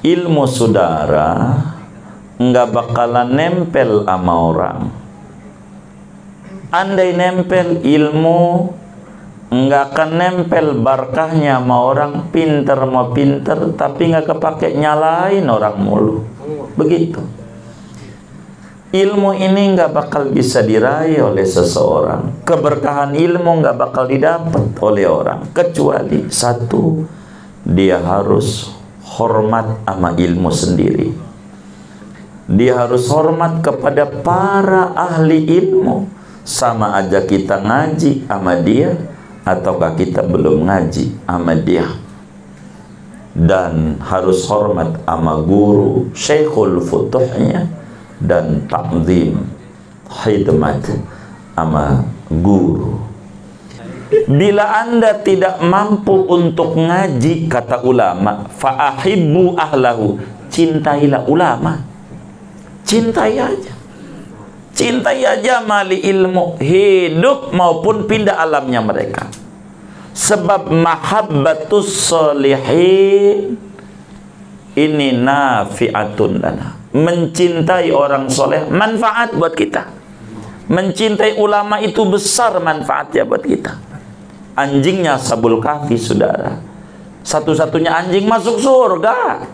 ilmu saudara nggak bakalan nempel sama orang. Andai nempel ilmu, nggak akan nempel barkahnya sama orang. Pinter mau pinter, tapi nggak kepake nyalain orang mulu. Begitu. Ilmu ini nggak bakal bisa diraih oleh seseorang. Keberkahan ilmu nggak bakal didapat oleh orang, kecuali satu, dia harus hormat sama ilmu sendiri. Dia harus hormat kepada para ahli ilmu. Sama aja kita ngaji sama dia ataukah kita belum ngaji sama dia. Dan harus hormat sama guru, syekhul futuhnya, dan ta'zim, khidmat sama guru. Bila Anda tidak mampu untuk ngaji, kata ulama, fa'ahibbu ahlahu, cintailah ulama. Cintai aja. Cintai aja mali ilmu, hidup maupun pindah alamnya mereka. Sebab mahabbatus solihin ini nafi'atun lana. Mencintai orang soleh manfaat buat kita. Mencintai ulama itu besar manfaatnya buat kita. Anjingnya Ashabul Kahfi, saudara, satu-satunya anjing masuk surga.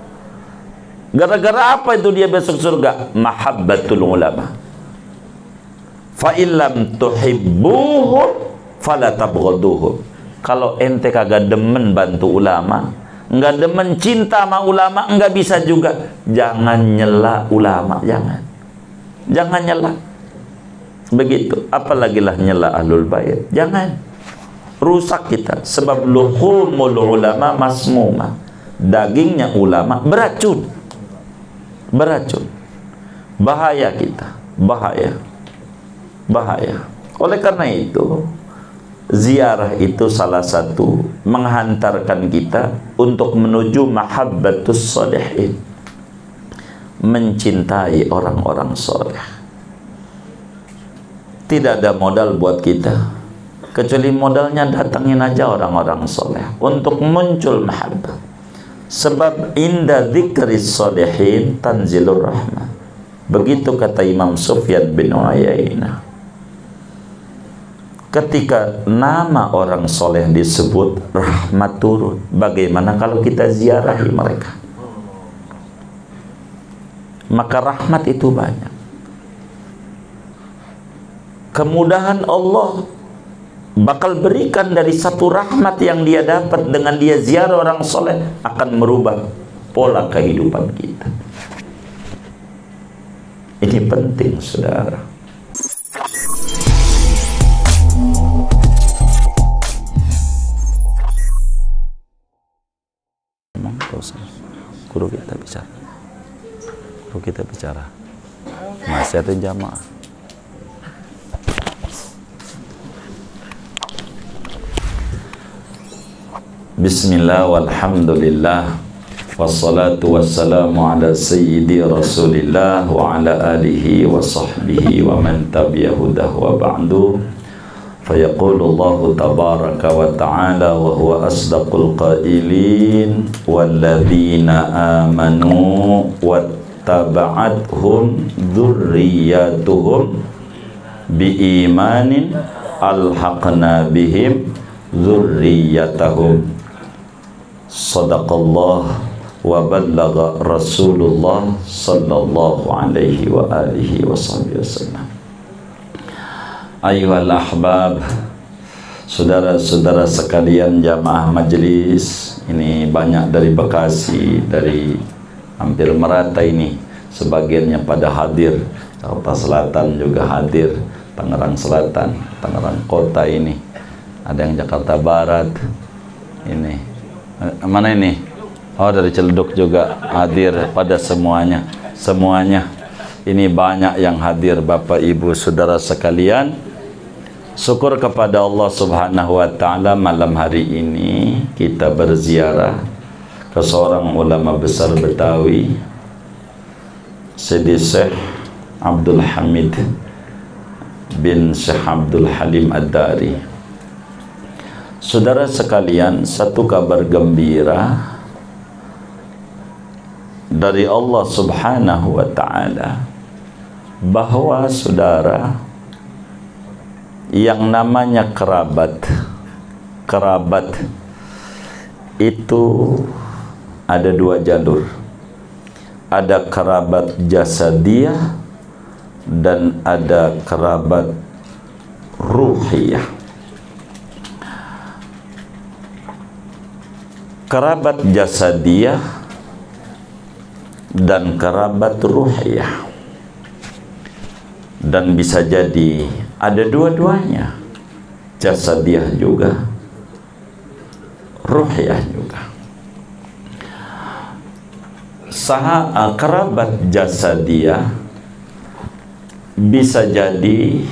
Gara-gara apa itu dia masuk surga? Mahabbatul ulama. Fa illam tuhibbuhum fala tabghaduhum. Kalau ente kagak demen bantu ulama, enggak demen cinta sama ulama, enggak bisa juga, jangan nyela ulama, jangan. Jangan nyela. Begitu, apalagi lah nyela ahlul bait. Jangan. Rusak kita, sebab luhumul ulama masmuma. Dagingnya ulama beracun. Beracun. Bahaya kita, bahaya. Bahaya. Oleh karena itu, ziarah itu salah satu menghantarkan kita untuk menuju mahabbatus sholihin, mencintai orang-orang soleh. Tidak ada modal buat kita kecuali modalnya datangin aja orang-orang soleh untuk muncul mahabbah. Sebab inda dzikris sholihin tanzilur rahmah. Begitu kata Imam Sufyan bin Uyainah. Ketika nama orang soleh disebut, rahmat turun. Bagaimana kalau kita ziarahi mereka? Maka rahmat itu banyak. Kemudahan Allah bakal berikan dari satu rahmat yang dia dapat dengan dia ziarah orang soleh, akan merubah pola kehidupan kita. Ini penting, saudara. Guru kita bicara masih ada jamaah. Bismillah walhamdulillah wassalatu wassalamu ala sayyidi rasulillah wa ala alihi wa sahbihi wa man tabi'ahu wa ba'du. فيقول الله تبارك وتعالى وهو أصدق القائلين والذين آمنوا واتبعتهم ذريتهم بإيمان ألحقنا بهم ذريتهم صدق الله وبلغ رسول الله صلى الله عليه وآله وصحبه وسلم. Ayyuhal ahbab, saudara-saudara sekalian jamaah majelis, ini banyak dari Bekasi, dari hampir merata ini, sebagiannya pada hadir, Jakarta Selatan juga hadir, Tangerang Selatan, Tangerang Kota ini, ada yang Jakarta Barat, ini, mana ini? Oh, dari Ciledug juga hadir, pada semuanya, ini banyak yang hadir Bapak Ibu Saudara sekalian. Syukur kepada Allah Subhanahu wa Ta'ala, malam hari ini kita berziarah ke seorang ulama besar Betawi, Sidi Syekh Abdul Hamid bin Syekh Abdul Halim Ad-Dari. Saudara sekalian, satu kabar gembira, dari Allah Subhanahu wa Ta'ala bahwa saudara, yang namanya kerabat itu ada dua jalur. Ada kerabat jasadiyah dan ada kerabat ruhiyah. Kerabat jasadiyah dan kerabat ruhiyah, dan bisa jadi ada dua-duanya, jasadiyah juga, ruhiyah juga. Kerabat jasadiyah bisa jadi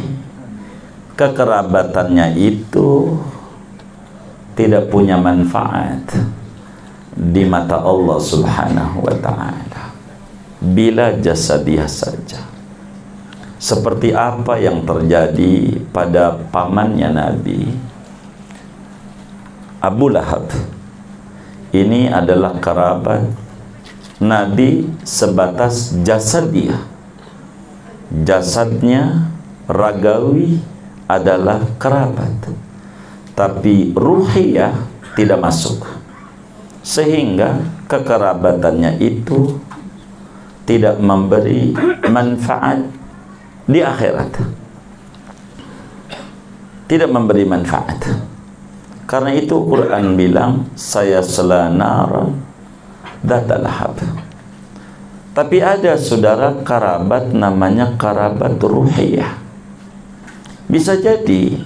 kekerabatannya itu tidak punya manfaat di mata Allah Subhanahu wa Ta'ala, bila jasadiyah saja. Seperti apa yang terjadi pada pamannya Nabi, Abu Lahab. Ini adalah kerabat Nabi sebatas jasadiyah. Jasadnya ragawi adalah kerabat, tapi ruhiyah tidak masuk, sehingga kekerabatannya itu tidak memberi manfaat di akhirat, tidak memberi manfaat. Karena itu Quran bilang saya selanaran datal lahab. Tapi ada saudara kerabat namanya kerabat ruhiyah. Bisa jadi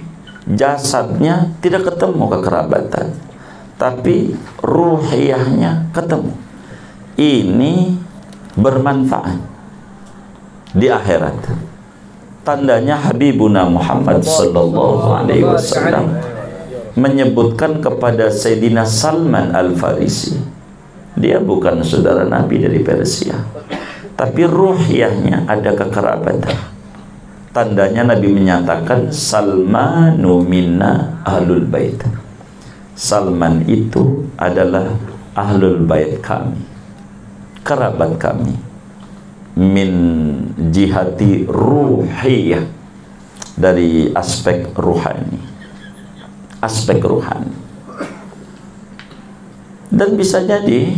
jasadnya tidak ketemu kekerabatan, tapi ruhiyahnya ketemu. Ini bermanfaat di akhirat. Tandanya Habibuna Muhammad sallallahu alaihi wasallam menyebutkan kepada Sayyidina Salman Al-Farisi, dia bukan saudara Nabi dari Persia, tapi ruhiyahnya ada kekerabatan. Tandanya Nabi menyatakan Salmanu minna ahlul bait. Salman itu adalah ahlul bait kami, kerabat kami, min jihati ruhiyah, dari aspek ruhani, aspek ruhani. Dan bisa jadi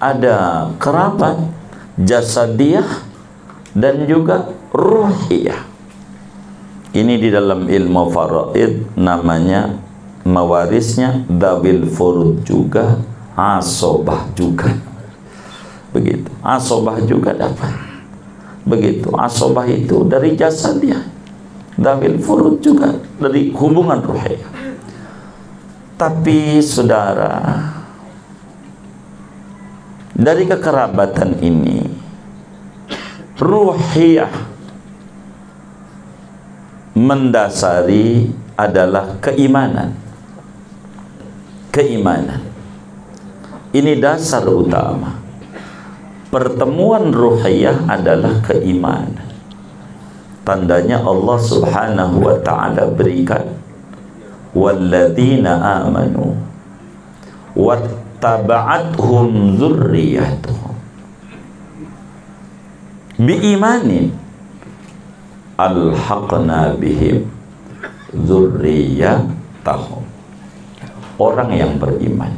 ada kerabat jasadiyah dan juga ruhiyah. Ini di dalam ilmu faraid namanya mewarisnya dawil furud juga, asobah juga. Begitu, asobah juga dapat. Begitu, asobah itu dari jasadiyah, dawil furud juga dari hubungan ruhiyah. Tapi saudara, dari kekerabatan ini ruhiyah mendasari adalah keimanan. Keimanan ini dasar utama. Pertemuan ruhiyah adalah keimanan. Tandanya Allah Subhanahu wa Ta'ala berikan walladzina amanu wattaba'athum dzurriyyatuhum biimanin alhaqna bihim dzurriyyatahum. Orang yang beriman,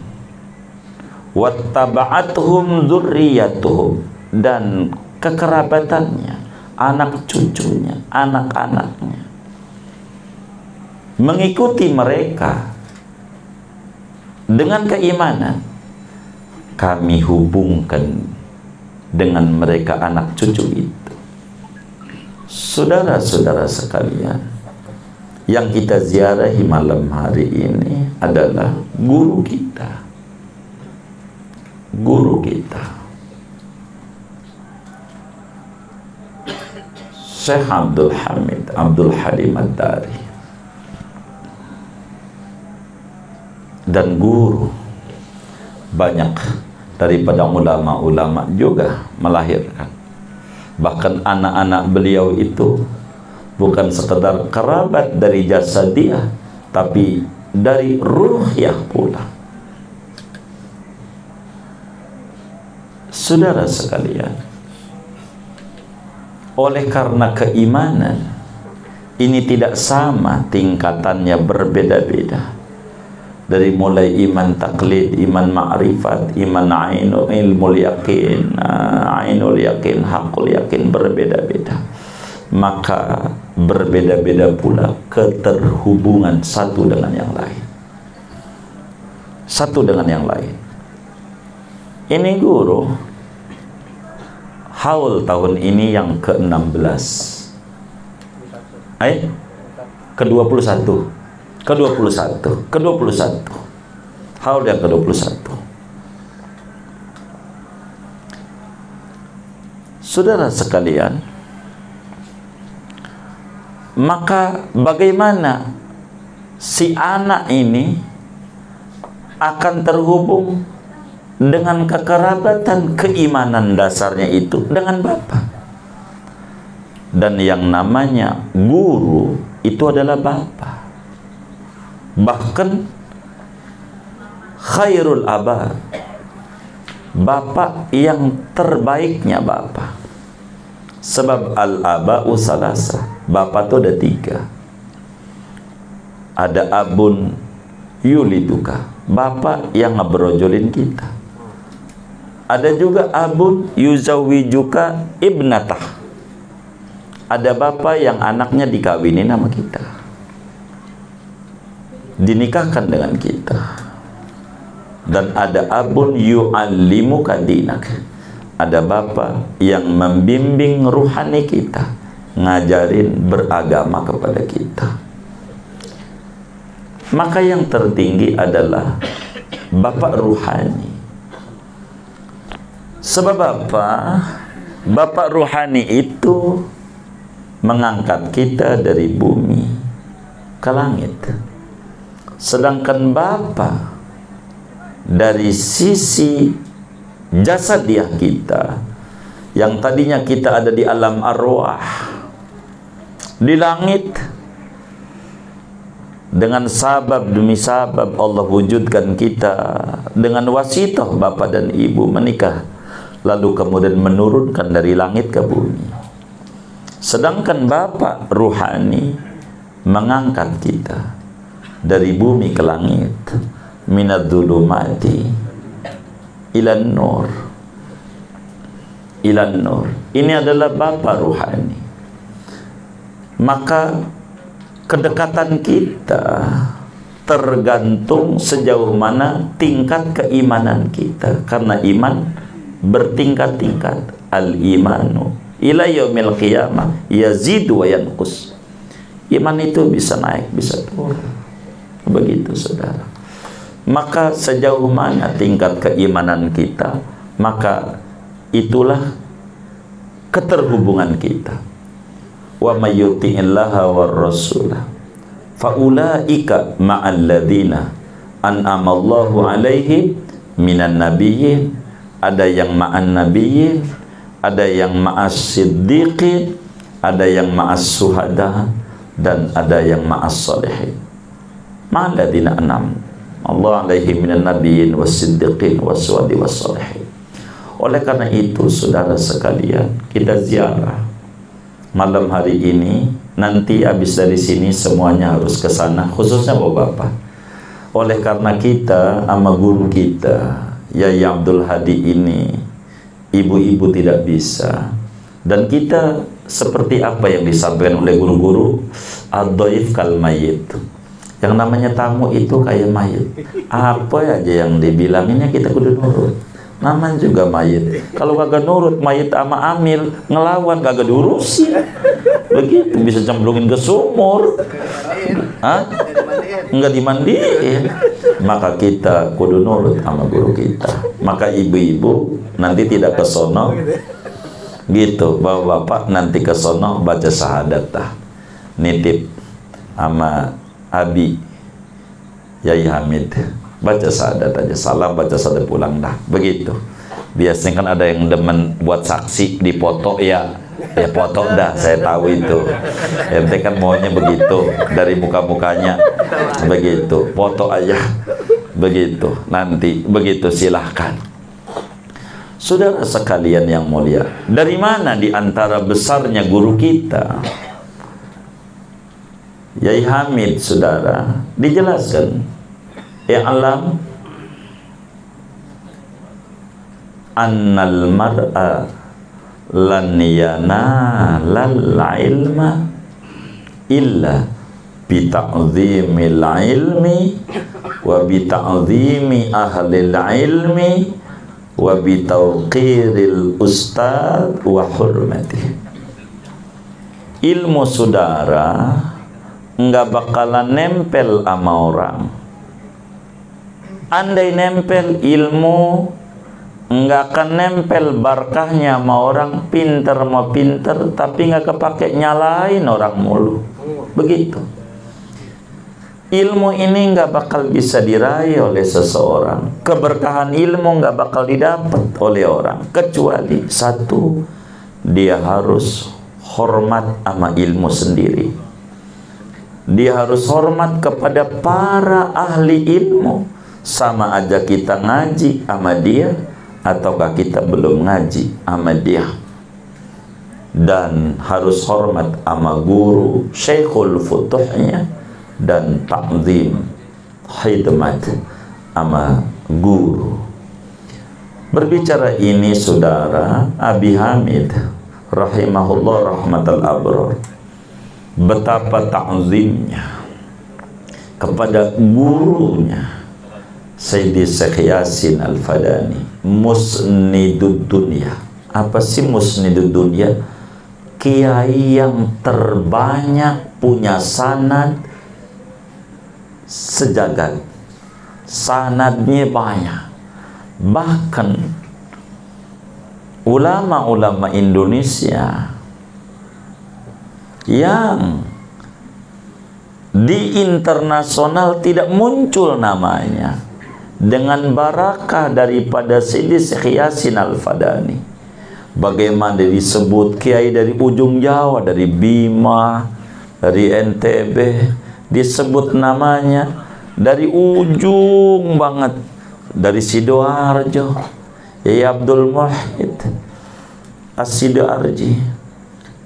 wattaba'athum dzurriyyatuhum, dan kekerabatannya, anak cucunya, anak-anaknya mengikuti mereka dengan keimanan, kami hubungkan dengan mereka anak cucu itu. Saudara-saudara sekalian, yang kita ziarahi malam hari ini adalah guru kita. Guru kita, Syekh Abdul Hamid Abdul Halim Ad-Dari, dan guru banyak daripada ulama-ulama juga melahirkan. Bahkan anak-anak beliau itu bukan sekedar kerabat dari jasadiyah, tapi dari ruhiyah pula. Saudara sekalian, oleh karena keimanan ini tidak sama, tingkatannya berbeda-beda. Dari mulai iman taklid, iman ma'rifat, iman ilmul yakin, ainul yakin, hakul yakin, berbeda-beda. Maka berbeda-beda pula keterhubungan satu dengan yang lain. Satu dengan yang lain. Ini guru haul tahun ini yang ke-16, ke-21, haul yang ke-21. Saudara sekalian, maka bagaimana si anak ini akan terhubung dengan kekerabatan keimanan dasarnya itu dengan Bapa. Dan yang namanya guru itu adalah Bapa. Bahkan khairul aba, Bapa yang terbaiknya Bapa. Sebab al-aba'u salasa, Bapa itu ada 3. Ada abun yuliduka, Bapa yang ngebrojolin kita. Ada juga abun yuzawijuka ibnatah, ada bapa yang anaknya dikawinin sama kita, dinikahkan dengan kita. Dan ada abun yu'allimuka dinak, ada bapa yang membimbing ruhani kita, ngajarin beragama kepada kita. Maka yang tertinggi adalah Bapak ruhani. Sebab apa? Bapak ruhani itu mengangkat kita dari bumi ke langit. Sedangkan Bapa dari sisi jasadiah kita, yang tadinya kita ada di alam arwah, di langit, dengan sabab demi sabab Allah wujudkan kita dengan wasitah bapa dan ibu menikah, lalu kemudian menurunkan dari langit ke bumi. Sedangkan Bapa ruhani mengangkat kita dari bumi ke langit, minadz-dzulumati ilan nur, ilan nur. Ini adalah Bapa ruhani. Maka kedekatan kita tergantung sejauh mana tingkat keimanan kita, karena iman bertingkat-tingkat. Al-imanu ila yaumil qiyamah yazidu wa yanqus. Iman itu bisa naik, bisa turun. Begitu saudara. Maka sejauh mana tingkat keimanan kita, maka itulah keterhubungan kita. Wa may yuti'illaha war rasulah fa ulaika ma'al ladzina an'amallahu alaihim minan nabiyyin. Ada yang ma'an nabiyyin, ada yang ma'as siddiqin, ada yang ma'as suhada, dan ada yang ma'as salihin. Ma'al ladzina an'am Allah alaihim minan nabiyyin was siddiqin was suhadi was salihin. Oleh karena itu saudara sekalian, kita ziarah malam hari ini. Nanti habis dari sini semuanya harus ke sana, khususnya Bapak-bapak. Oleh karena kita sama guru kita Yai Abdul Hadi ini, ibu-ibu tidak bisa, dan kita seperti apa yang disampaikan oleh guru-guru, ad-dhaif kal mayyit. Yang namanya tamu itu kayak mayit. Apa aja yang dibilanginnya kita kudu nurut. Namanya juga mayit. Kalau kagak nurut, mayit sama amil ngelawan, kagak diurusin. Begitu, bisa cemplungin ke sumur. Hah? Enggak dimandiin. Maka kita kudu nurut sama guru kita. Maka ibu-ibu nanti tidak ke sono gitu, bapak-bapak nanti ke sono baca syahadat dah, nitip sama Abi Yai Hamid, baca syahadat aja, salam baca syahadat pulang dah. Begitu. Biasanya kan ada yang demen buat saksi dipoto, ya foto dah, saya tahu itu. Ente kan maunya begitu, dari muka-mukanya begitu, foto aja begitu. Nanti begitu silahkan. Saudara sekalian yang mulia, dari mana di antara besarnya guru kita Yai Hamid, saudara, dijelaskan i'lam annal mar'a lan yanalal ilma illa bita'zimil ilmi wa bita'zimi ahlil ilmi wa bitauqiril ustad wa hurmati. Ilmu, saudara, nggak bakalan nempel sama orang. Andai nempel ilmu, nggak akan nempel barkahnya sama orang. Pinter mau pinter, tapi nggak kepake nyalain orang mulu. Begitu. Ilmu ini nggak bakal bisa diraih oleh seseorang. Keberkahan ilmu nggak bakal didapat oleh orang, kecuali satu, dia harus hormat sama ilmu sendiri. Dia harus hormat kepada para ahli ilmu. Sama aja kita ngaji sama dia ataukah kita belum ngaji sama dia. Dan harus hormat sama guru, syekhul futuhnya, dan ta'zim khidmat sama guru. Berbicara ini, saudara, Abi Hamid rahimahullah rahmatal abrar, betapa ta'zimnya kepada gurunya Sayyidi Syekh Yasin Al-Fadani, musnidud dunya. Apa sih musnidud dunya? Kiai yang terbanyak punya sanad sejagat. Sanadnya banyak. Bahkan ulama-ulama Indonesia yang di internasional tidak muncul namanya, dengan barakah daripada Sayyidi Syekh Yasin Al-Fadani. Bagaimana disebut kiai dari ujung Jawa, dari Bima, dari NTB, disebut namanya dari ujung banget, dari Sidoarjo, Yai Abdul Muhid As-Sidoarji,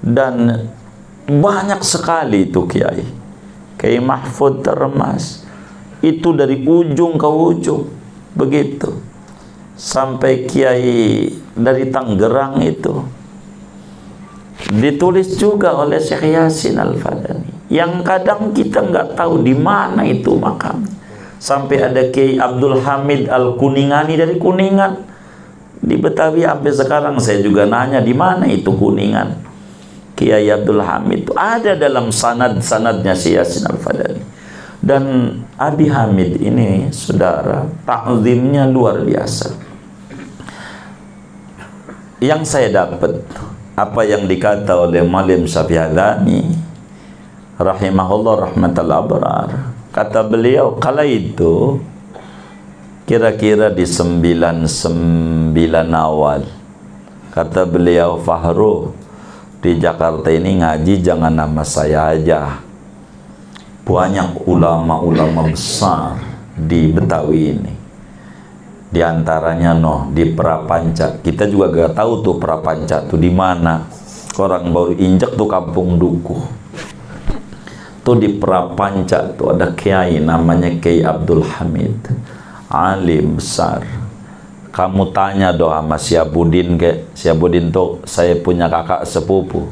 dan banyak sekali itu kiai. Kiai Mahfud Termas, itu dari ujung ke ujung, begitu. Sampai kiai dari Tangerang itu ditulis juga oleh Syekh Yasin Al-Fadani, yang kadang kita nggak tahu di mana itu makam. Sampai ada Kiai Abdul Hamid Al-Kuningani dari Kuningan di Betawi. Sampai sekarang saya juga nanya di mana itu Kuningan. Kiai Abdul Hamid itu ada dalam sanad-sanadnya Syekh Yasin Al-Fadani. Dan Abi Hamid ini, saudara, ta'zimnya luar biasa. Yang saya dapat, apa yang dikata oleh Malim Syafi'alani rahimahullah rahmatal abrar, kata beliau kala itu kira-kira di 99 awal, kata beliau, Fahru, di Jakarta ini ngaji jangan nama saya aja, banyak ulama-ulama besar di Betawi ini. Di antaranya di Prapanca. Kita juga gak tahu tuh Prapanca tuh di mana. Orang baru injek tuh Kampung Dukuh. Tuh di Prapanca tuh ada kiai namanya Kiai Abdul Hamid, alim besar. Kamu tanya sama Syiabudin, kayak Syiabudin tuh saya punya kakak sepupu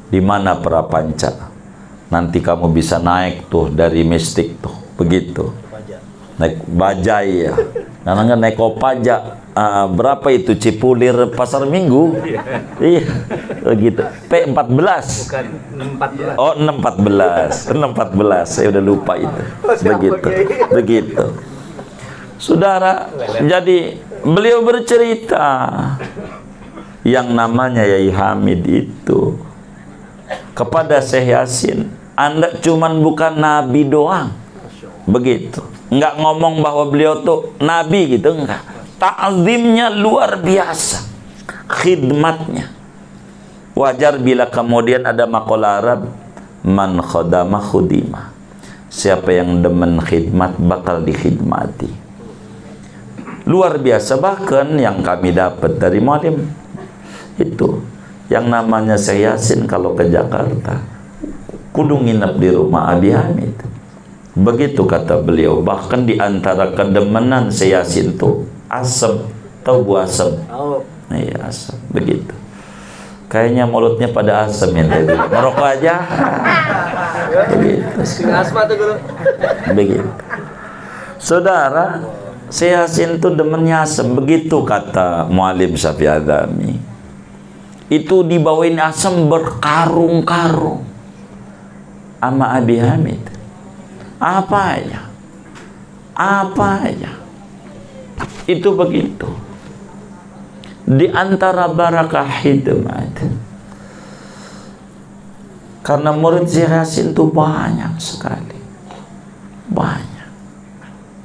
di mana Prapanca. Nanti kamu bisa naik tuh dari Mistik tuh, begitu. Naik bajai ya. Karena nggak naik Kopaja, berapa itu Cipulir Pasar Minggu? Iya, begitu. P14. Bukan 614. Oh, 614. Saya udah lupa itu. Begitu. Saudara, jadi beliau bercerita yang namanya Yai Hamid itu kepada Syekh Yasin, Anda cuman bukan nabi doang. Begitu. Enggak ngomong bahwa beliau tuh nabi gitu, enggak. Ta'zimnya luar biasa, khidmatnya. Wajar bila kemudian ada maqala Arab, man khadama khudima. Siapa yang demen khidmat bakal dikhidmati. luar biasa. Bahkan yang kami dapat dari mualim itu, yang namanya Syekh Yasin kalau ke Jakarta kudu nginep di rumah Abi Hamid. Begitu kata beliau. Bahkan di antara kedemenan Syekh Yasin tuh asam. Tahu buah asam? Iya, asam. Begitu. Kayaknya mulutnya pada asam ya tadi. Merokok aja. Begitu. Asma tuh guru. Begitu. Saudara, Syekh Yasin tuh demennya asam. Begitu kata Mualim Syafi'i Adzami. Itu dibawain asam berkarung-karung sama Abi Hamid. Apa aja. Itu begitu. Di antara barakah hidmat, karena murid Syekh Yasin itu banyak sekali, banyak.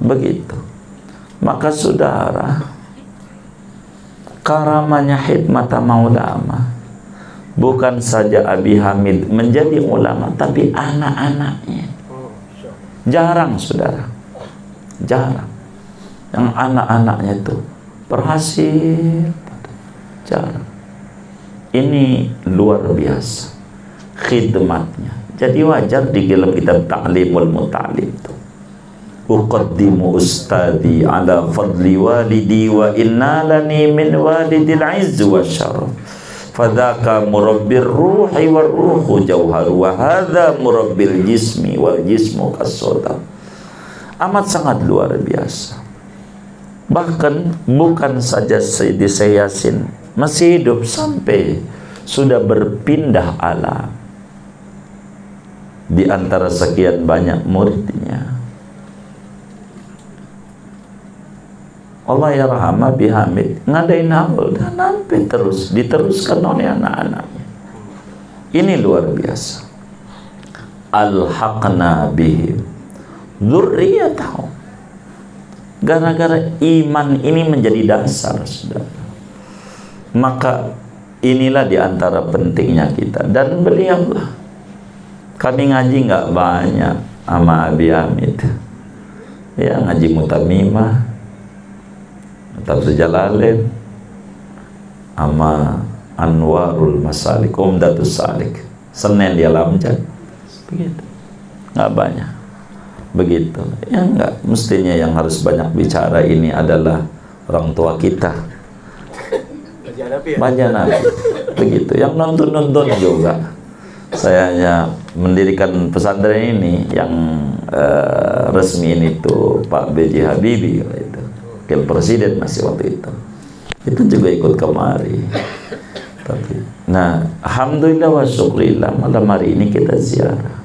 Begitu. Maka saudara, karamanya hikmat ulama bukan saja Abi Hamid menjadi ulama, tapi anak-anaknya. Jarang saudara, jarang yang anak-anaknya itu berhasil. Jarang. Ini luar biasa khidmatnya. Jadi wajar di dalam kitab Ta'limul Muta'lim itu, uqaddimu ustadi ala fadli walidi wa inna lani min walidil izz wa syaraf fadhaka murabbir ruhi war ruhu jauhar wa hadha murabbil jismi wal jismu kasodam. Amat sangat luar biasa. Bahkan bukan saja Sayyidi Syekh Yasin masih hidup, sampai sudah berpindah alam. Di antara sekian banyak muridnya, Allah yarham Abi Hamid ngadain haul dan sampai terus diteruskan oleh anak-anaknya. Ini luar biasa. Alhaqna bihim dzurriyyatahum. Gara-gara iman ini menjadi dasar, saudara. Maka inilah diantara pentingnya kita. Dan beliau lah, kami ngaji nggak banyak sama Abi Hamid ya, ngaji Mutamimah, Tafsir Jalalain, sama Anwarul Masalik, Umdatus Salik, Senin di Alamjad. Begitu, nggak banyak. Begitu ya, nggak mestinya yang harus banyak bicara ini adalah orang tua kita, baca Nabi. Begitu, yang nonton juga. Saya hanya mendirikan pesantren ini, yang resmi ini tuh Pak B.J. Habibie itu, wakil presiden masih waktu itu juga ikut kemari. Tapi nah, alhamdulillah wa syukrillah, malam hari ini kita ziarah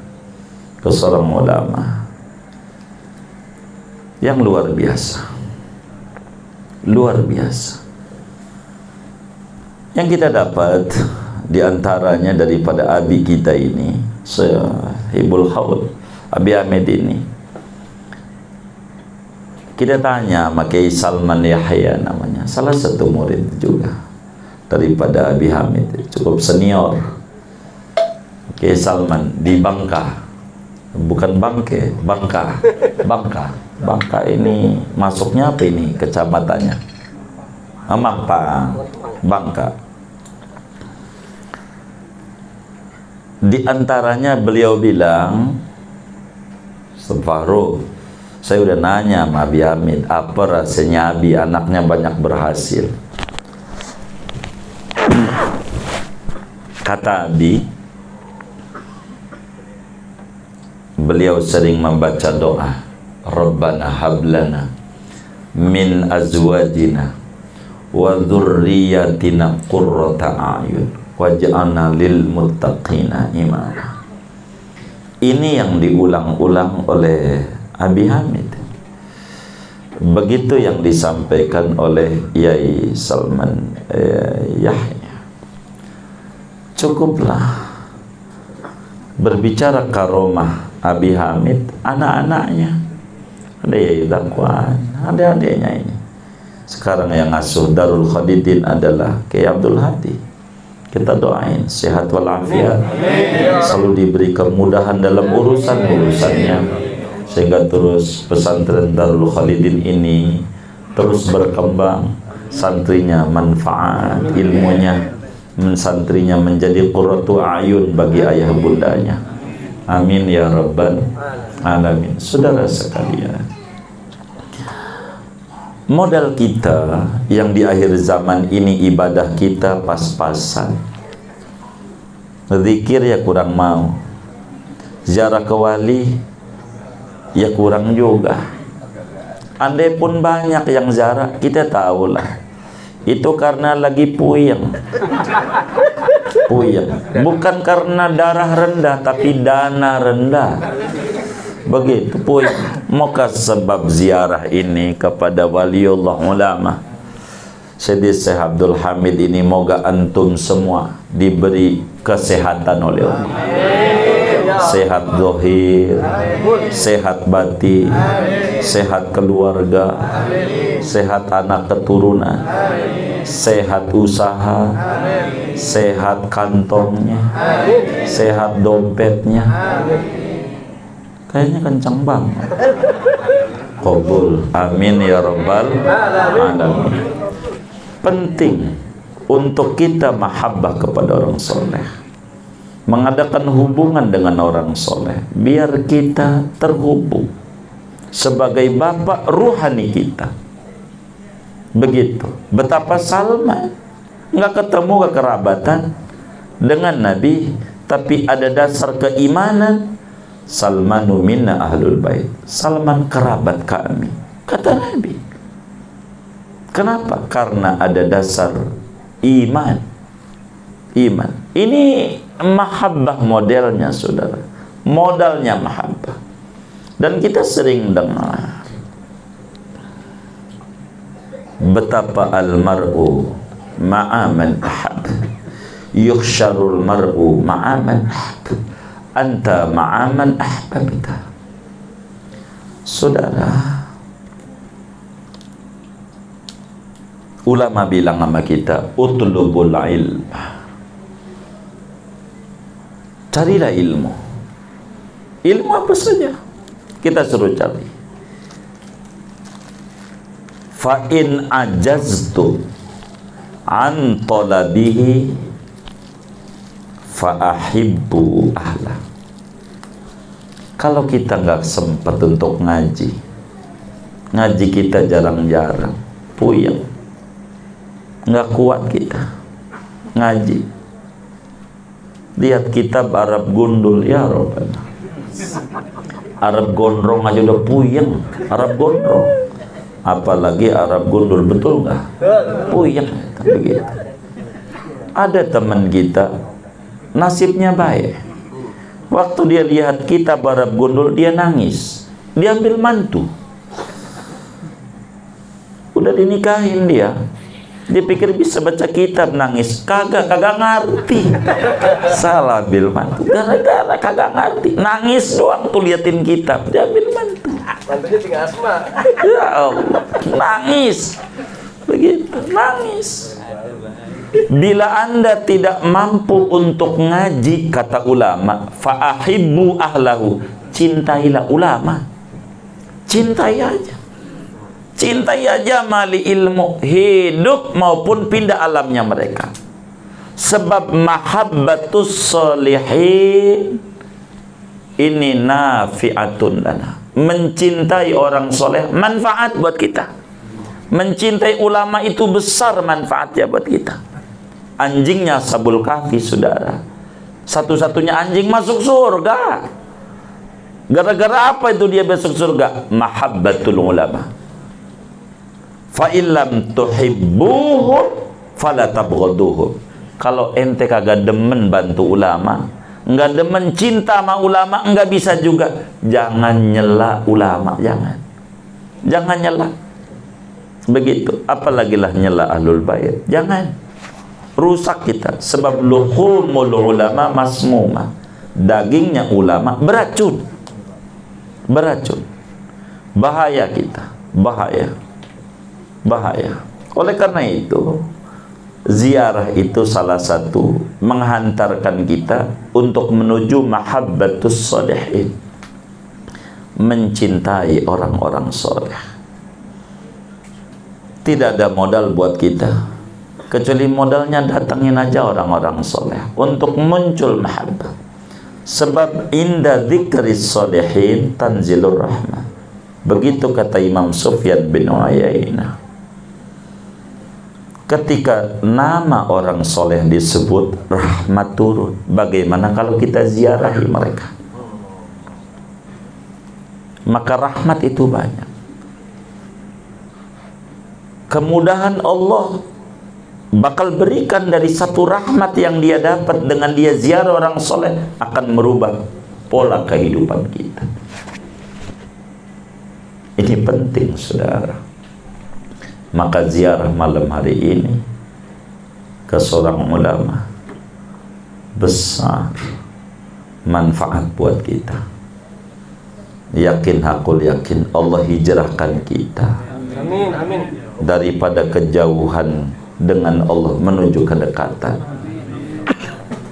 ke seorang ulama yang luar biasa, luar biasa. Yang kita dapat diantaranya daripada abi kita ini, Sahibul Haul Abi Hamid ini, kita tanya sama Kiai Salman Yahya namanya, salah satu murid juga daripada Abi Hamid, cukup senior. Kiai Salman di Bangka, bukan Bangke, Bangka ini masuknya apa ini kecamatannya? Mampang, Bangka. Di antaranya beliau bilang, Separuh, saya udah nanya sama Abi Hamid, apa rasanya Abi, anaknya banyak berhasil. Kata Abi, beliau sering membaca doa, Rabbana hablana min azwajina wa dzurriyyatina qurrata a'yun waj'alna lil muttaqina imama. Ini yang diulang-ulang oleh Abi Hamid. Begitu yang disampaikan oleh Yai Salman Yahya. Cukuplah berbicara karomah Abi Hamid, anak-anaknya. Ada Yai Dakwan, ada adiknya ini. Sekarang yang ngasuh Darul Khalidin adalah Kiai Abdul Hadi. Kita doain sehat walafiat, selalu diberi kemudahan dalam urusan-urusannya, sehingga terus pesantren Darul Khalidin ini terus berkembang, santrinya manfaat, ilmunya, santrinya menjadi qurratu ayun bagi ayah bundanya. Amin ya rabbal alamin. Saudara sekalian, modal kita yang di akhir zaman ini ibadah kita pas-pasan. Zikir ya kurang mau, ziarah ke wali ya kurang juga. Andai pun banyak yang ziarah, kita tahulah itu karena lagi puyeng. Puyeng, bukan karena darah rendah, tapi dana rendah. Begitu puyeng. Maka sebab ziarah ini kepada waliullah ulama Syekh Abdul Hamid ini, moga antum semua diberi kesehatan oleh Allah. Sehat zahir, sehat batin, sehat keluarga, sehat anak keturunan, sehat usaha, sehat kantongnya, sehat dompetnya. Kayaknya kencang banget. Qabul. Amin ya rabbal alamin. Penting untuk kita mahabbah kepada orang soleh, mengadakan hubungan dengan orang soleh, biar kita terhubung sebagai bapak ruhani kita. Begitu. Betapa Salman nggak ketemu kekerabatan dengan Nabi, tapi ada dasar keimanan. Salmanu minna ahlul bait. Salman kerabat kami, kata Nabi. Kenapa? Karena ada dasar iman. Iman. Ini mahabbah modelnya, saudara. Modalnya mahabbah. Dan kita sering dengar betapa al-mar'u ma'aman ahab, yukhsyarul mar'u ma'aman ahab, anta ma'aman ahbabta. Saudara, ulama bilang sama kita, utlubul ilm, carilah ilmu. Ilmu apa saja kita suruh cari. Fa in ajaztu an talabihi fa ahibbu ahla. Kalau kita nggak sempat untuk ngaji kita jarang-jarang, puyeng, nggak kuat kita ngaji. Lihat kitab Arab Gundul, ya Rabbana. Arab Gondrong aja udah puyeng, Arab Gondrong, apalagi Arab Gundul, betul nggak? Puyeng, begitu. Ada teman kita nasibnya baik, waktu dia lihat kitab Arab Gundul dia nangis, dia ambil mantu, udah dinikahin dia pikir bisa baca kitab, nangis, kagak ngerti, salah ambil mantu, gara-gara kagak ngerti, nangis doang tuh liatin kitab, dia ambil mantu, mantunya tinggal Asma. Ya Allah, nangis, begitu, nangis. Bila Anda tidak mampu untuk ngaji, kata ulama, fa'ahibbu ahlahu, cintailah ulama, cintai aja. Cintai aja mali ilmu, hidup maupun pindah alamnya mereka. Sebab mahabbatus solihin ini nafi'atun lana. Mencintai orang soleh manfaat buat kita. Mencintai ulama itu besar manfaatnya buat kita. Anjingnya Ashabul Kahfi, saudara, satu-satunya anjing masuk surga. Gara-gara apa itu dia masuk surga? Mahabbatul ulama. Fa illam tuhibbuhum fala tabghaduhum. Kalau ente kagak demen bantu ulama, enggak demen cinta sama ulama, enggak bisa juga, jangan nyela ulama, jangan nyela. Begitu, apalagi lah nyela ahlul bait, jangan. Rusak kita, sebab luhumul ulama masmuma, dagingnya ulama beracun, bahaya kita, bahaya. Oleh karena itu, ziarah itu salah satu menghantarkan kita untuk menuju mahabbatus sholihin, mencintai orang-orang soleh. Tidak ada modal buat kita, kecuali modalnya datangin aja orang-orang soleh untuk muncul mahabbah. Sebab inda dzikris sholihin tanzilur rahmah. Begitu kata Imam Sufyan bin Uyainah. Ketika nama orang soleh disebut, rahmat turun. Bagaimana kalau kita ziarahi mereka? Maka rahmat itu banyak. Kemudahan Allah bakal berikan dari satu rahmat yang dia dapat dengan dia ziarah orang soleh, akan merubah pola kehidupan kita. Ini penting, saudara. Maka ziarah malam hari ini ke seorang ulama besar manfaat buat kita. Yakin, hakul yakin Allah hijrahkan kita. Amin, amin. Daripada kejauhan dengan Allah menuju kedekatan.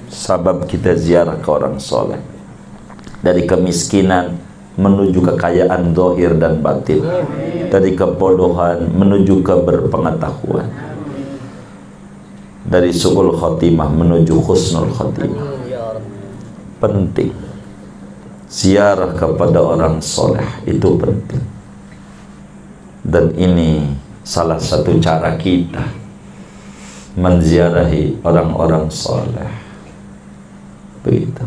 Sebab kita ziarah ke orang soleh. Dari kemiskinan menuju kekayaan zahir dan batin, dari kebodohan menuju ke berpengetahuan, dari su'ul khotimah menuju husnul khotimah. Penting ziarah kepada orang soleh, itu penting. Dan ini salah satu cara kita menziarahi orang-orang soleh. Begitu,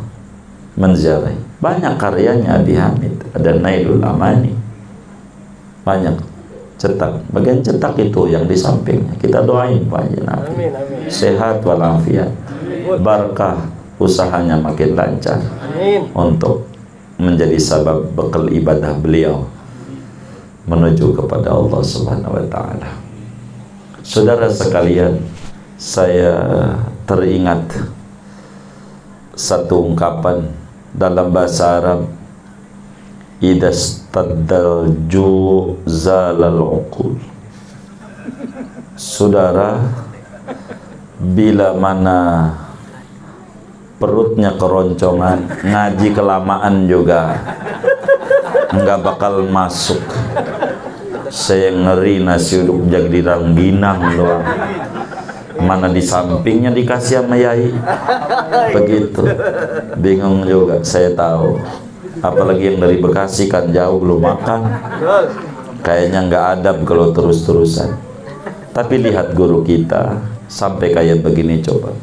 menziarahi. Banyak karyanya Abi Hamid, ada Nailul Amani, banyak cetak. Bagian cetak itu yang di sampingnya kita doain Pak Haji Nafi, sehat walafiat, barakah usahanya makin lancar, untuk menjadi sabab bekal ibadah beliau menuju kepada Allah Subhanahu wa taala. Saudara sekalian, saya teringat satu ungkapan dalam bahasa Arab, idastaddal ju' zalal uqul. Saudara, bila mana perutnya keroncongan, ngaji kelamaan juga enggak bakal masuk. Saya ngeri nasi uduk jadi rangginang doang. Mana di sampingnya dikasih sama yai, begitu. Bingung juga, saya tahu. Apalagi yang dari Bekasi kan jauh, belum makan, kayaknya nggak adab kalau terus-terusan. Tapi lihat guru kita sampai kayak begini, coba.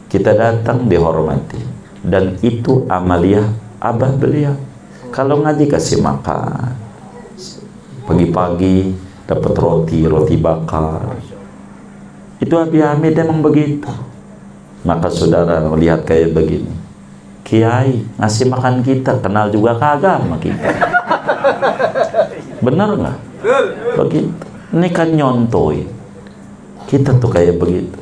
Kita datang dihormati, dan itu amaliyah abah beliau. Kalau ngaji kasih makan, pagi-pagi dapat roti bakar. Itu Abi Hamid emang begitu. Maka saudara melihat kayak begini, kiai ngasih makan kita, kenal juga kagak sama kita. Bener nggak? Begitu. Ini kan nyontoy. Kita tuh kayak begitu.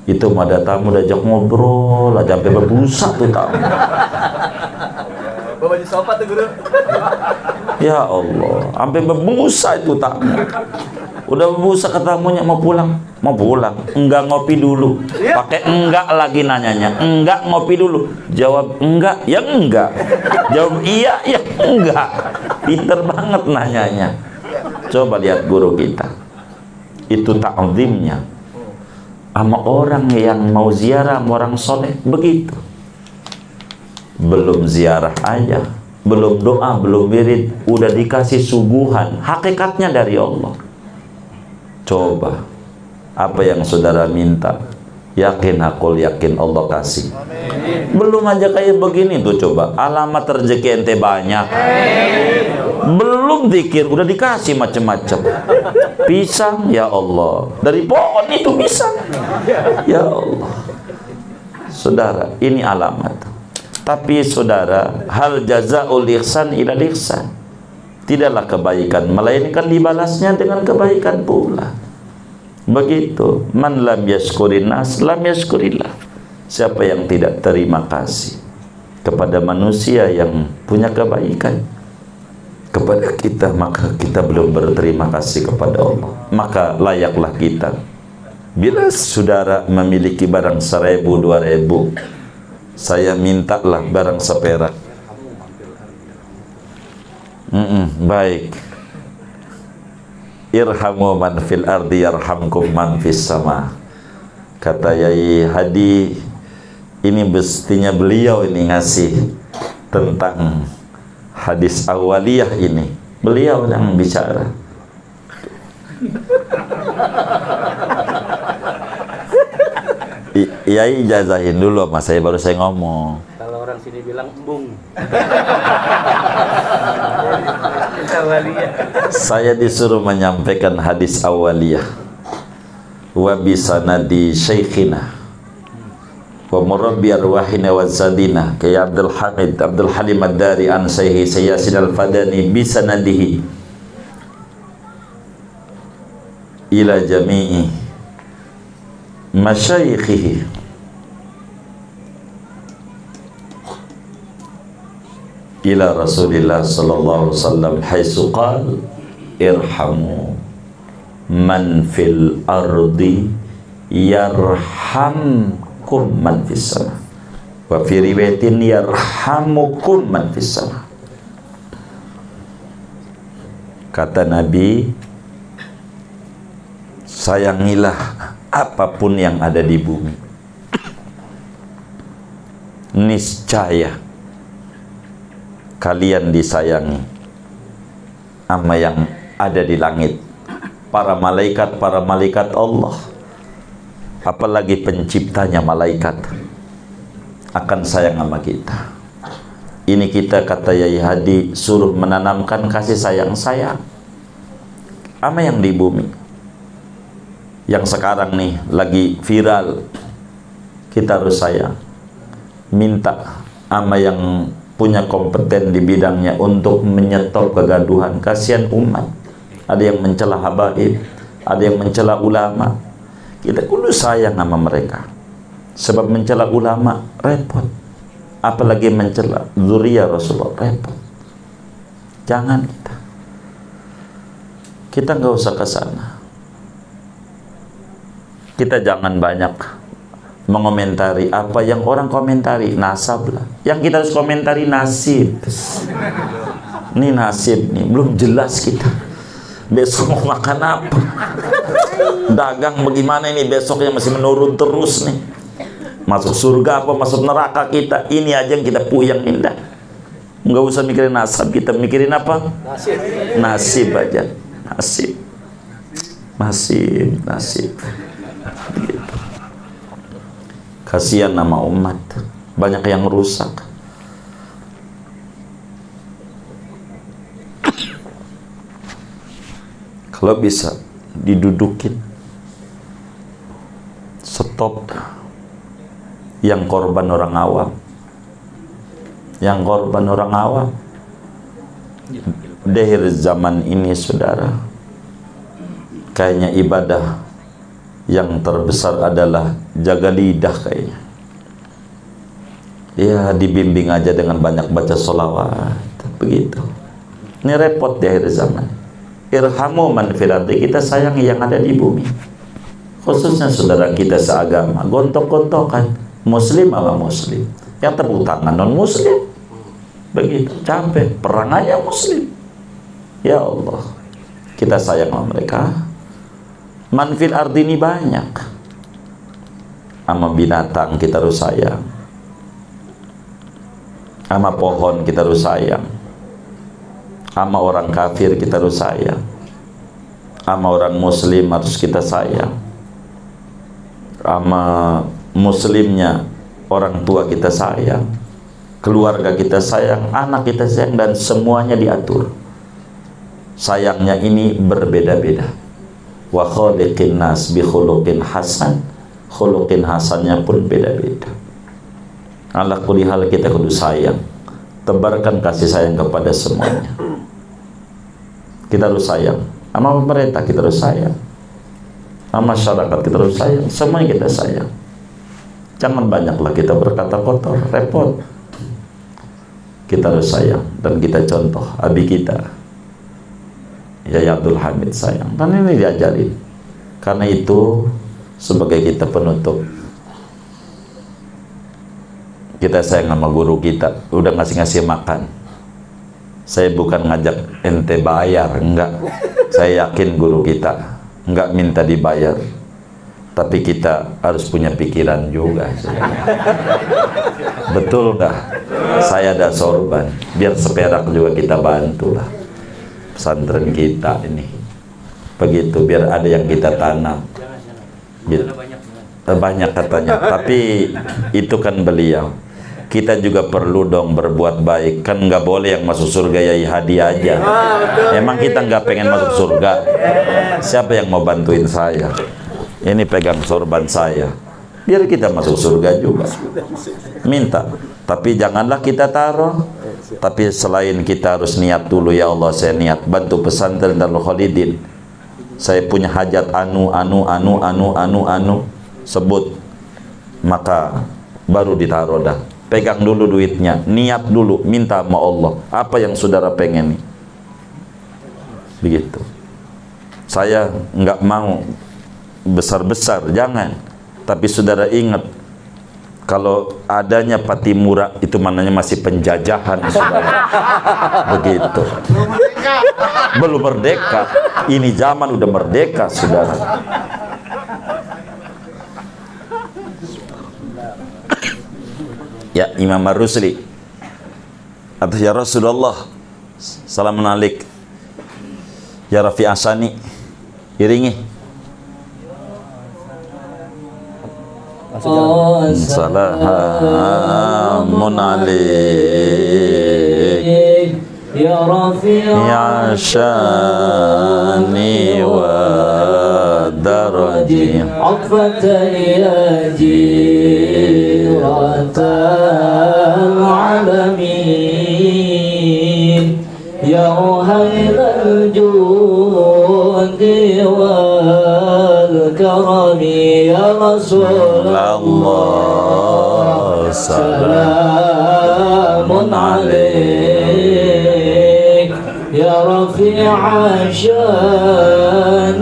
Itu mah ada tamu diajak ngobrol aja sampai berbusa tuh tamu. Bawa di sofa tuh guru. Ya Allah, sampai berbusa itu tamu. Udah berbusa ke tamunya, mau pulang, enggak ngopi dulu, pakai enggak lagi nanyanya, enggak ngopi dulu, jawab enggak, ya enggak, jawab iya, ya enggak, pinter banget nanyanya. Coba lihat guru kita, itu ta'zimnya sama orang yang mau ziarah sama orang soleh begitu. Belum ziarah aja, belum doa, belum wirid, udah dikasih suguhan, hakikatnya dari Allah. Coba, apa yang saudara minta, yakin, hakul yakin Allah kasih. Belum aja kayak begini tuh, coba alamat rezeki ente banyak. Belum zikir udah dikasih macam-macam. Pisang, ya Allah, dari pohon itu pisang, ya Allah. Saudara, ini alamat. Tapi saudara, hal jazaul ihsan ila ihsan. Tidaklah kebaikan melainkan dibalasnya dengan kebaikan pula. Begitu. Man lam yashkurin nas lam yashkurillah. Siapa yang tidak terima kasih kepada manusia yang punya kebaikan kepada kita, maka kita belum berterima kasih kepada Allah. Maka layaklah kita, bila saudara memiliki barang 1.000, 2.000, saya mintalah barang seperak. Baik. irhamu man fil ardi yarhamkum man fis sama. Kata Yai Hadi, ini mestinya beliau ini ngasih tentang hadis awaliyah ini. Beliau yang bicara. Yai ijazahin dulu sama saya, baru saya ngomong. Kalau orang sini bilang embung. Saya disuruh menyampaikan hadis awaliyah. Wa bisanadi syekhina wa murabbi arwahina wa zadina kaya Abdul Halim Ad-Dari an Syekhi Sayyasin Al-Fadani bisanadihi ila jami'i masyayikhihi ila Rasulillah sallallahu alaihi wasallam haitsu qala irhamu man fil ardi yarhamkum man fis sama. Wa fi riwayatin yarhamukum man fis sama. Kata Nabi, sayangilah apapun yang ada di bumi, niscaya kalian disayangi sama yang ada di langit. Para malaikat Allah, apalagi penciptanya malaikat, akan sayang sama kita. Ini kita, kata Yai Hadi, suruh menanamkan kasih sayang-sayang sama yang di bumi. Yang sekarang nih lagi viral, kita harus sayang. Minta sama yang punya kompeten di bidangnya untuk menyetop kegaduhan. Kasihan umat. Ada yang mencela habaib, ada yang mencela ulama. Kita kudu sayang sama mereka. Sebab mencela ulama repot. Apalagi mencela zuriyah Rasulullah, repot. Jangan kita nggak usah ke sana. Kita jangan banyak mengomentari apa yang orang komentari, nasab lah. Yang kita harus komentari nasib. Ini nasib nih, belum jelas kita. Besok mau makan apa? Dagang bagaimana ini, besoknya masih menurun terus nih. Masuk surga apa masuk neraka kita? Ini aja yang kita puyeng, indah. Nggak usah mikirin nasab, kita mikirin apa? Nasib. Nasib aja. Nasib. Nasib. Begitu. Kasihan nama umat, banyak yang rusak. Kalau bisa didudukin, stop. Yang korban orang awam, Dahir zaman ini, saudara, kayaknya ibadah yang terbesar adalah jaga lidah kayaknya. Ya, dibimbing aja dengan banyak baca sholawat, begitu. Ini repot di akhir zaman. Irhamu man fil ardi, kita sayangi yang ada di bumi. Khususnya saudara kita seagama, gontok-gontokan muslim sama muslim. Yang tepuk tangan non muslim. Begitu, capek, perang aja muslim. Ya Allah, kita sayang sama mereka. Man fil ardi ini banyak. Sama binatang kita harus sayang. Sama pohon kita harus sayang. Sama orang kafir kita harus sayang. Sama orang muslim harus kita sayang. Sama muslimnya orang tua kita sayang, keluarga kita sayang, anak kita sayang, dan semuanya diatur. Sayangnya ini berbeda-beda. Wa khaliqin nas bi khuluqin hasan, khuluqin hasannya pun beda-beda. Ala kulli hal kita kudu sayang, tebarkan kasih sayang kepada semuanya. Kita harus sayang sama pemerintah, kita harus sayang sama masyarakat, kita harus sayang, semuanya kita sayang. Jangan banyaklah kita berkata kotor, repot. Kita harus sayang, dan kita contoh abi kita Yai Abdul Hamid sayang, dan ini diajarin. Karena itu sebagai kita penutup, kita sayang sama guru kita, udah ngasih makan. Saya bukan ngajak ente bayar, enggak. Saya yakin guru kita nggak minta dibayar, tapi kita harus punya pikiran juga. Betul dah. Saya ada sorban, biar seperak juga kita bantulah pesantren kita ini. Begitu, biar ada yang kita tanam. Gitu. Banyak katanya, tapi itu kan beliau. Kita juga perlu dong berbuat baik. Kan nggak boleh yang masuk surga ya hadiah aja. Emang kita nggak pengen masuk surga? Siapa yang mau bantuin saya? Ini pegang sorban saya, biar kita masuk surga juga. Minta, tapi janganlah kita taruh. Tapi selain kita harus niat dulu, ya Allah saya niat bantu pesantren Darul Khalidin. Saya punya hajat anu, sebut, maka baru ditaruh dah. Pegang dulu duitnya, niat dulu, minta sama Allah apa yang saudara pengen. Begitu. Saya nggak mau besar-besar, jangan. Tapi saudara ingat, kalau adanya Patimura itu maknanya masih penjajahan, saudara. Begitu. Belum merdeka. Ini zaman udah merdeka, saudara. Ya Imam Ar-Rusli atau ya Rasulullah salamun alik ya Rafi Asani, iringi salamun alik ya Rafi Asani wa daraji atfata ya العالمين يا أهل الجود والكرم يا رسول الله سلام عليك يا رفيع الشان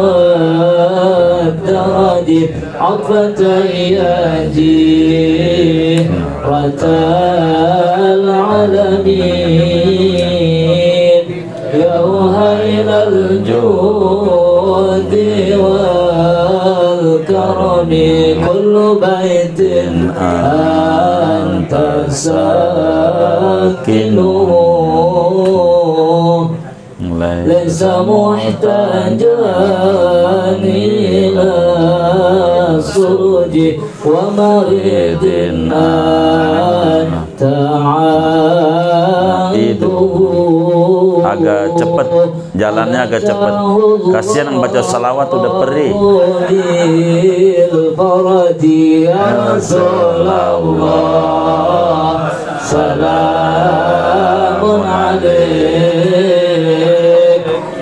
والدرج عطفة جيرة العالمين يا أهل الجود والكرم كل بيت أنت ساكنه ليس محتاجا إلى سرج ومريض أنت عائده. Agak cepat, jalannya agak cepat. Kasihan yang baca salawat udah perih. Ya Rasulullah, salamun alaik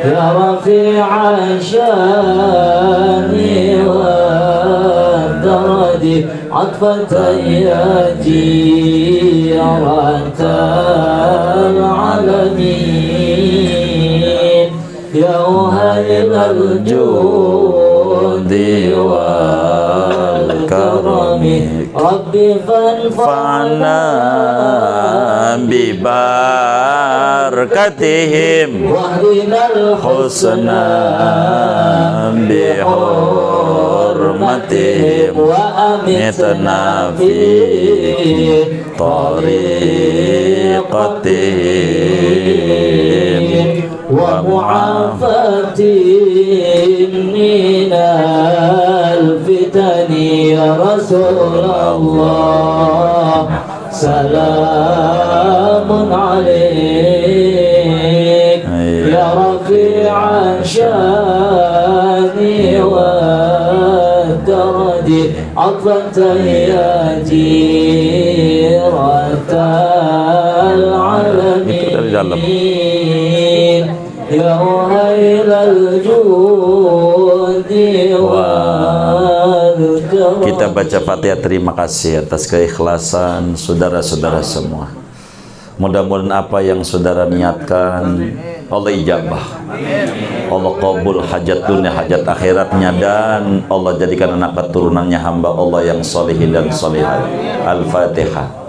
ya rafi'a syani wa daraji atfatan ya jiratal alamin ya uhailal judi wal karami rabbi fanfa'na bibarakatihim wahdinal husna bihurmatihim wa amitna fi tariqatihim wa mu'afatin minal fitani ya Rasulullah salamun alaik ya rafi'a syani wa daraji atfatan ya jiratal alamin ya uhailal judi wal karam. Kita baca Fatihah, terima kasih atas keikhlasan saudara-saudara semua. Mudah-mudahan apa yang saudara niatkan Allah ijabah, Allah qabul hajat dunia hajat akhiratnya, dan Allah jadikan anak keturunannya hamba Allah yang solehin dan solehat. Al-Fatihah.